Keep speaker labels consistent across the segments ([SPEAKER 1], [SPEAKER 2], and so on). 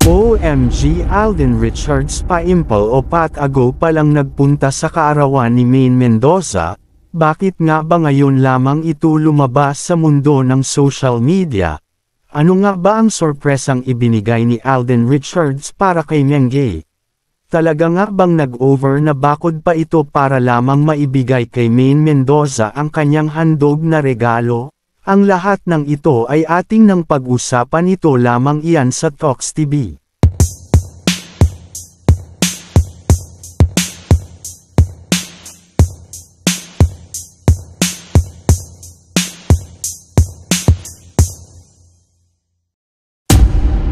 [SPEAKER 1] OMG, Alden Richards pa-impal o pat-ago palang nagpunta sa kaarawan ni Maine Mendoza, bakit nga ba ngayon lamang ito lumabas sa mundo ng social media? Ano nga ba ang sorpresang ibinigay ni Alden Richards para kay Mengay? Talaga nga bang nag-over na bakod pa ito para lamang maibigay kay Maine Mendoza ang kanyang handog na regalo? Ang lahat ng ito ay ating nang pag-usapan, ito lamang iyan sa Talks TV.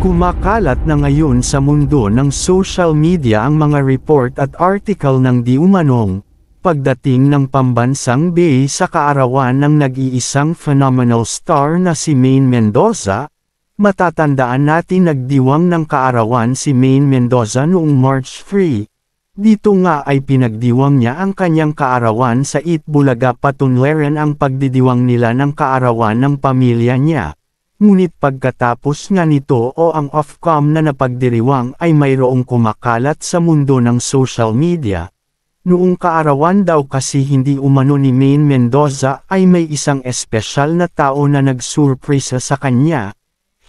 [SPEAKER 1] Kumakalat na ngayon sa mundo ng social media ang mga report at article ng di umanong pagdating ng pambansang Bay sa kaarawan ng nag-iisang phenomenal star na si Maine Mendoza. Matatandaan natin nagdiwang ng kaarawan si Maine Mendoza noong March 3. Dito nga ay pinagdiwang niya ang kanyang kaarawan sa Itbulaga, patunleren ang pagdidiwang nila ng kaarawan ng pamilya niya. Ngunit pagkatapos nga nito o ang off-cam na napagdiriwang ay mayroong kumakalat sa mundo ng social media. Noong kaarawan daw kasi hindi umano ni Maine Mendoza ay may isang espesyal na tao na nagsurpresa sa kanya.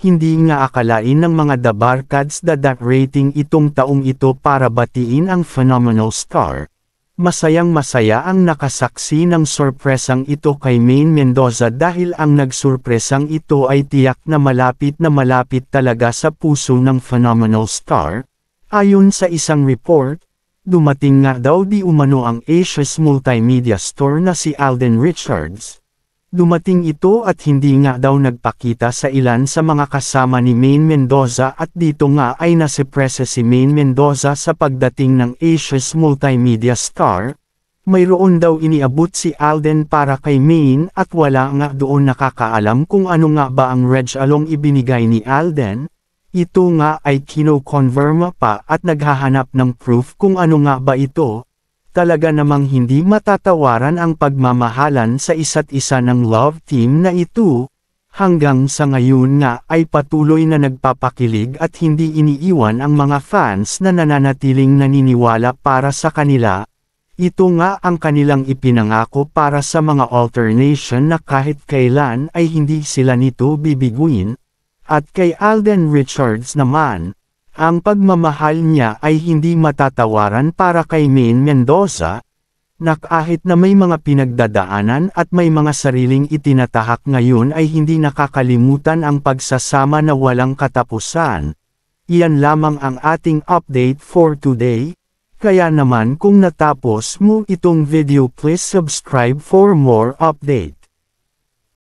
[SPEAKER 1] Hindi nga akalain ng mga dabarkads that rating itong taong ito para batiin ang phenomenal star. Masayang-masaya ang nakasaksi ng sorpresang ito kay Maine Mendoza dahil ang nagsurpresang ito ay tiyak na malapit talaga sa puso ng phenomenal star. Ayon sa isang report, dumating nga daw di umano ang Asia's multimedia store na si Alden Richards. Dumating ito at hindi nga daw nagpakita sa ilan sa mga kasama ni Maine Mendoza at dito nga ay nasepresa si Maine Mendoza sa pagdating ng Asia's multimedia star. Mayroon daw iniabot si Alden para kay Maine at wala nga doon nakakaalam kung ano nga ba ang regalong ibinigay ni Alden. Ito nga ay kino-confirma pa at naghahanap ng proof kung ano nga ba ito. Talaga namang hindi matatawaran ang pagmamahalan sa isa't isa ng love team na ito. Hanggang sa ngayon nga ay patuloy na nagpapakilig at hindi iniiwan ang mga fans na nananatiling naniniwala para sa kanila. Ito nga ang kanilang ipinangako para sa mga alternation na kahit kailan ay hindi sila nito bibiguin. At kay Alden Richards naman, ang pagmamahal niya ay hindi matatawaran para kay Maine Mendoza, na kahit na may mga pinagdadaanan at may mga sariling itinatahak ngayon ay hindi nakakalimutan ang pagsasama na walang katapusan. Iyan lamang ang ating update for today. Kaya naman kung natapos mo itong video, please subscribe for more update.